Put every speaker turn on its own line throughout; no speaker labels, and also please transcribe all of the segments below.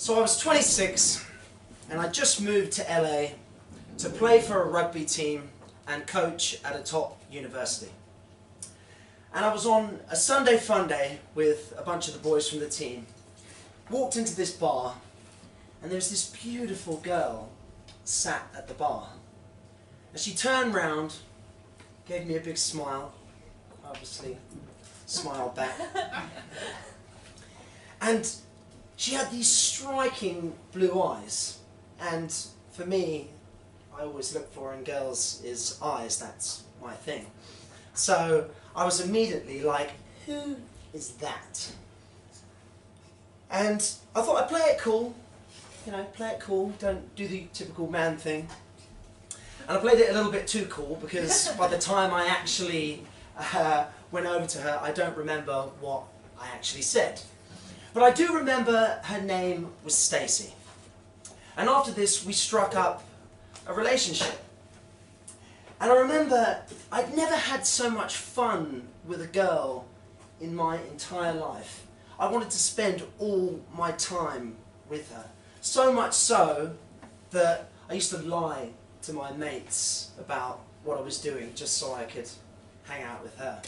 So I was 26 and I just moved to LA to play for a rugby team and coach at a top university. And I was on a Sunday fun day with a bunch of the boys from the team, walked into this bar, and there was this beautiful girl sat at the bar. And she turned round, gave me a big smile, obviously smiled back. And she had these striking blue eyes, and for me, I always look for in girls is eyes, that's my thing. So I was immediately like, who is that? And I thought I'd play it cool, you know, play it cool, don't do the typical man thing. And I played it a little bit too cool because by the time I actually went over to her, I don't remember what I actually said. But I do remember her name was Stacey. And after this, we struck up a relationship. And I remember I'd never had so much fun with a girl in my entire life. I wanted to spend all my time with her. So much so that I used to lie to my mates about what I was doing just so I could hang out with her.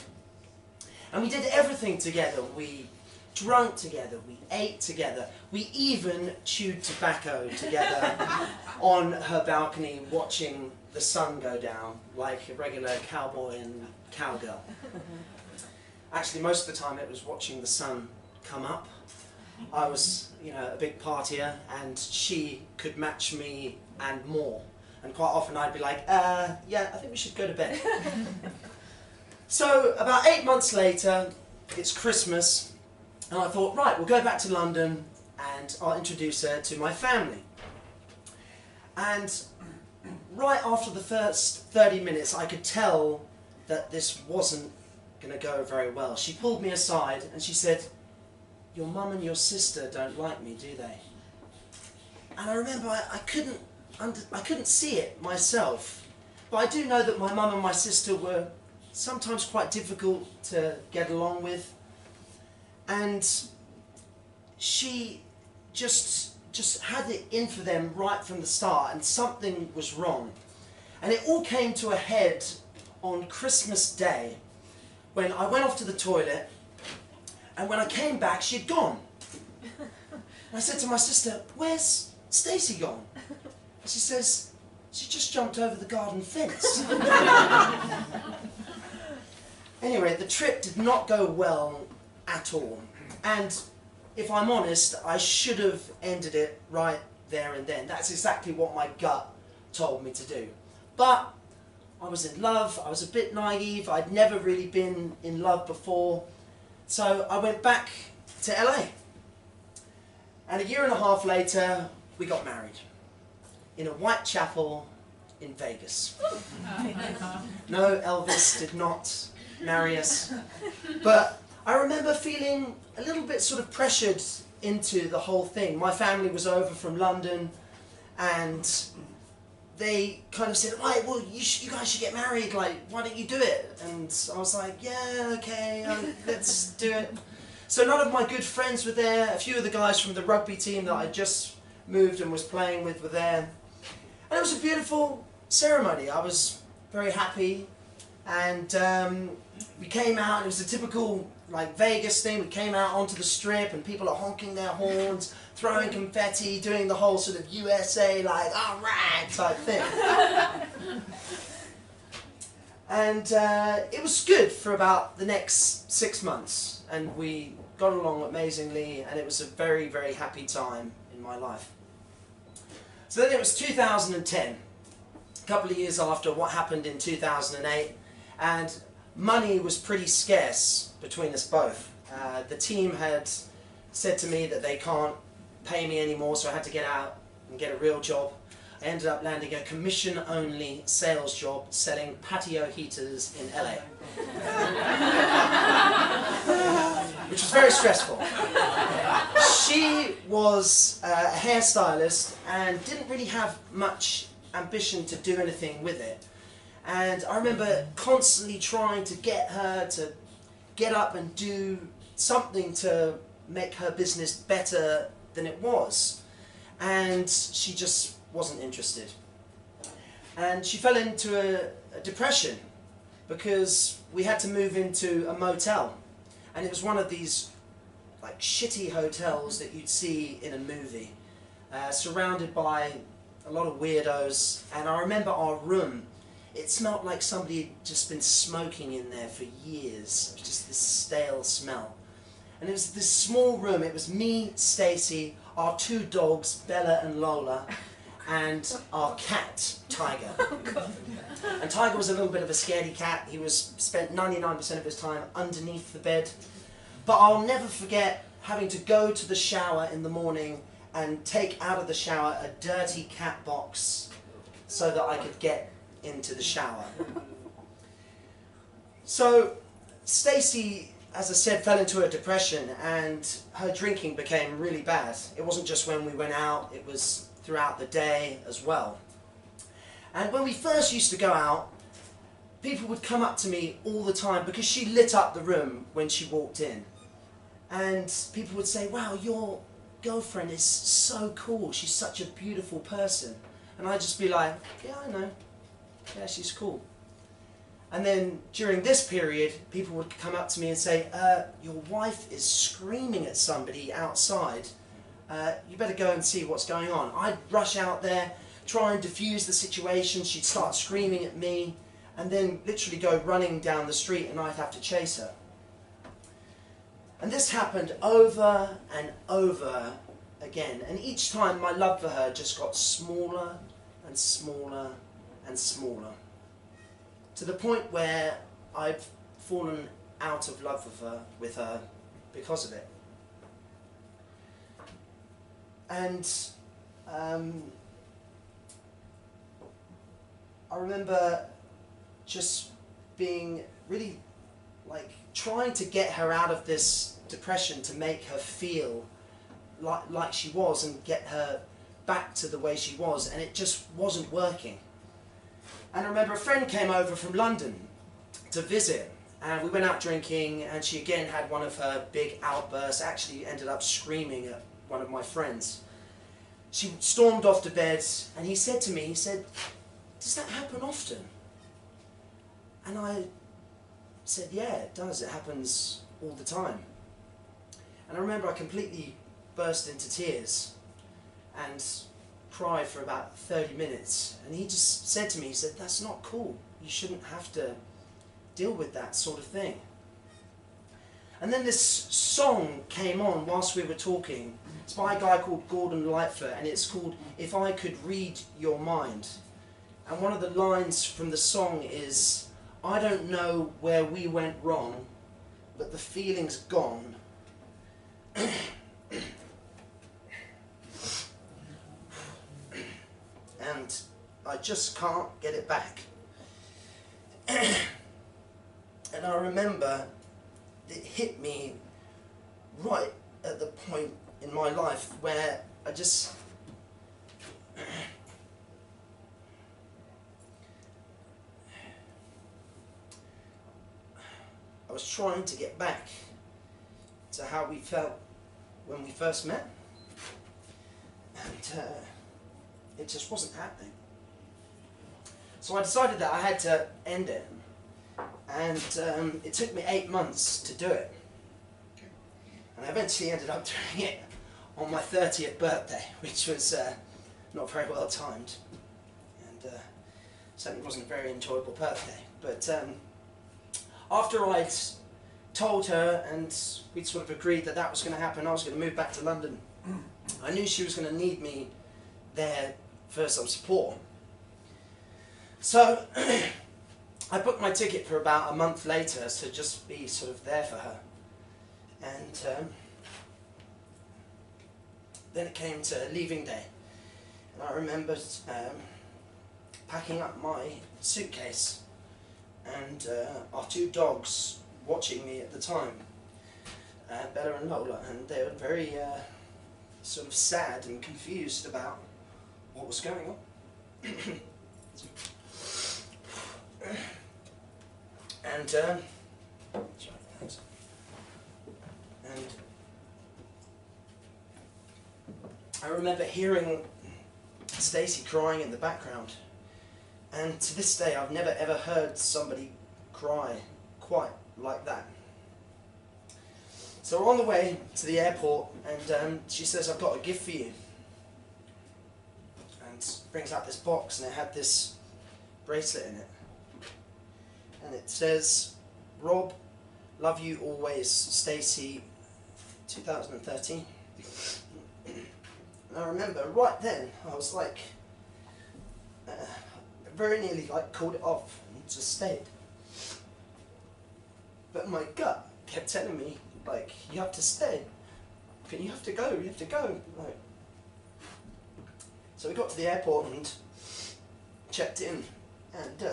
And we did everything together. We drank together, we ate together, we even chewed tobacco together on her balcony watching the sun go down like a regular cowboy and cowgirl. Actually, most of the time it was watching the sun come up. I was, you know, a big partier and she could match me and more. And quite often I'd be like, yeah, I think we should go to bed. So about 8 months later, it's Christmas, and I thought, right, we'll go back to London and I'll introduce her to my family. And right after the first 30 minutes, I could tell that this wasn't going to go very well. She pulled me aside and she said, your mum and your sister don't like me, do they? And I remember I couldn't see it myself, but I do know that my mum and my sister were sometimes quite difficult to get along with. And she just had it in for them right from the start, and something was wrong. And it all came to a head on Christmas Day when I went off to the toilet, and when I came back she had gone. And I said to my sister, where's Stacey gone? And she says, she just jumped over the garden fence. Anyway, the trip did not go well at all. And if I'm honest, I should have ended it right there and then. That's exactly what my gut told me to do. But I was in love, I was a bit naive, I'd never really been in love before. So I went back to LA. And a year and a half later, we got married. In a white chapel in Vegas. No, Elvis did not marry us. But I remember feeling a little bit sort of pressured into the whole thing. My family was over from London and they kind of said, right, well, you guys should get married, like, why don't you do it? And I was like, yeah, okay, let's do it. So none of my good friends were there. A few of the guys from the rugby team that I just moved and was playing with were there. And it was a beautiful ceremony. I was very happy. And we came out, and it was a typical like Vegas thing. We came out onto the strip and people are honking their horns, throwing confetti, doing the whole sort of USA like, all right type thing. And it was good for about the next 6 months, and we got along amazingly, and it was a very, very happy time in my life. So then it was 2010, a couple of years after what happened in 2008, and money was pretty scarce between us both. The team had said to me that they can't pay me anymore, so I had to get out and get a real job. I ended up landing a commission-only sales job selling patio heaters in LA. Which was very stressful. She was a hairstylist and didn't really have much ambition to do anything with it. And I remember constantly trying to get her to get up and do something to make her business better than it was. and she just wasn't interested. And she fell into a depression because we had to move into a motel, and it was one of these like shitty hotels that you'd see in a movie, surrounded by a lot of weirdos. And I remember our room, it smelled like somebody had just been smoking in there for years. It was just this stale smell. And it was this small room. It was me, Stacey, our 2 dogs, Bella and Lola, and our cat, Tiger. And Tiger was a little bit of a scaredy cat. He spent 99% of his time underneath the bed. But I'll never forget having to go to the shower in the morning and take out of the shower a dirty cat box so that I could get into the shower. So Stacey, as I said, fell into a depression, and her drinking became really bad. It wasn't just when we went out, it was throughout the day as well. And when we first used to go out, people would come up to me all the time because she lit up the room when she walked in. And people would say, "Wow, your girlfriend is so cool, she's such a beautiful person." And I'd just be like, "Yeah, I know. Yeah, she's cool." And then during this period, people would come up to me and say, "Your wife is screaming at somebody outside. You better go and see what's going on." I'd rush out there, try and diffuse the situation. She'd start screaming at me, and then literally go running down the street, and I'd have to chase her. And this happened over and over again. And each time my love for her just got smaller and smaller and smaller, to the point where I've fallen out of love with her because of it. And I remember just being really like trying to get her out of this depression, to make her feel like she was and get her back to the way she was, and it just wasn't working. And I remember a friend came over from London to visit, and we went out drinking, and she again had one of her big outbursts, actually ended up screaming at one of my friends. She stormed off to bed, and he said to me, he said, "Does that happen often?" And I said, "Yeah, it does. It happens all the time." And I remember I completely burst into tears and cried for about 30 minutes. And he just said to me, he said, "That's not cool. You shouldn't have to deal with that sort of thing." And then this song came on whilst we were talking. It's by a guy called Gordon Lightfoot, and it's called "If I Could Read Your Mind." And one of the lines from the song is, "I don't know where we went wrong, but the feeling's gone." And I just can't get it back. And I remember it hit me right at the point in my life where I was trying to get back to how we felt when we first met, and it just wasn't happening. So I decided that I had to end it, and it took me 8 months to do it. And I eventually ended up doing it on my 30th birthday, which was not very well timed, and certainly wasn't a very enjoyable birthday. But after I'd told her and we'd sort of agreed that that was going to happen, I was going to move back to London. I knew she was going to need me there for some support. So I booked my ticket for about a month later to just be sort of there for her. And then it came to leaving day. And I remembered packing up my suitcase, and our 2 dogs watching me at the time, Bella and Lola, and they were very sort of sad and confused about what was going on. And sorry, thanks. I remember hearing Stacey crying in the background, and to this day I've never ever heard somebody cry quite like that. So we're on the way to the airport, and she says, "I've got a gift for you," and brings out this box, and it had this bracelet in it, and it says, "Rob, love you always, Stacey, 2013. And I remember right then, I was like, very nearly like called it off and just stayed. But my gut kept telling me, like, you have to stay. You have to go, you have to go. Like, so we got to the airport and checked in, and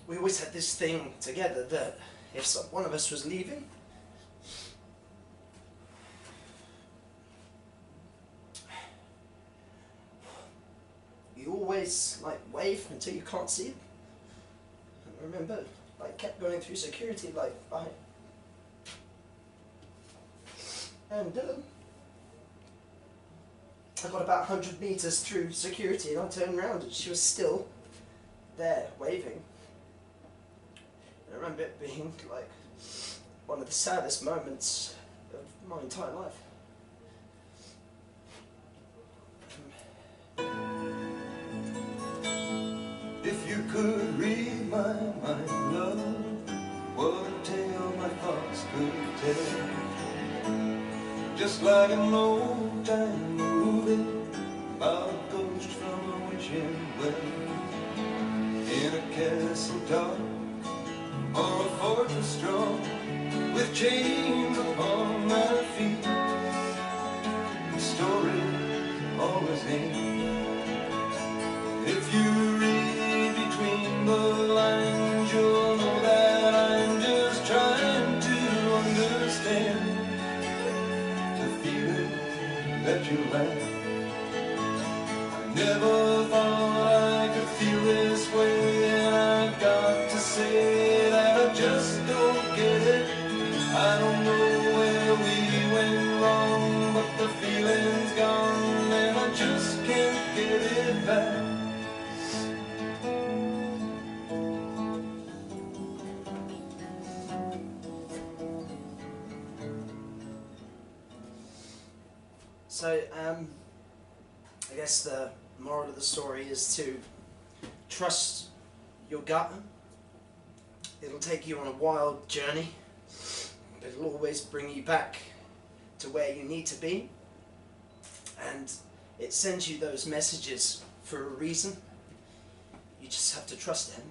we always had this thing together that if one of us was leaving, you always like wave until you can't see it. And I remember, like, kept going through security, like, bye. And I got about 100 meters through security, and I turned around and she was still there waving. I remember it being like one of the saddest moments of my entire life.
If you could read my mind, love, what a tale my thoughts could tell. Just like an old time movie about a ghost from a witching well, in a castle dark or a fortress strong, with chains upon my feet. The story always ends. If you read between the lines, you'll know that I'm just trying to understand the feeling that you like. I never thought I could feel this way, and I've got to say that I just don't get it. I don't know where we went wrong, but the feeling's gone, and I just can't get it back.
So, I guess the moral of the story is to trust your gut. It'll take you on a wild journey, but it'll always bring you back to where you need to be. And it sends you those messages for a reason. You just have to trust it.